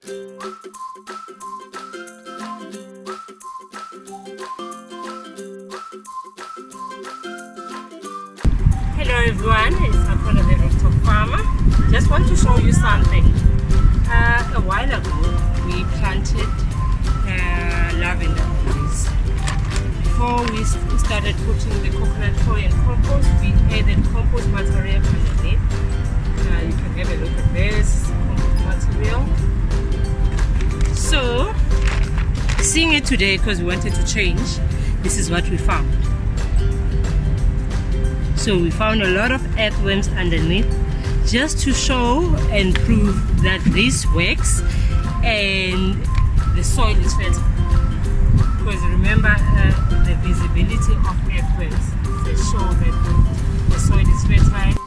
Hello everyone, it's Apollo the Rooftop Farmer. Just want to show you something. A while ago we planted lavender trees. Before we started putting the coconut coir and compost, we added compost material underneath. You can have a look at this compost material. So, seeing it today because we wanted to change, this is what we found. So we found a lot of earthworms underneath, just to show and prove that this works and the soil is fertile. Because remember, the visibility of earthworms, they show that the soil is fertile.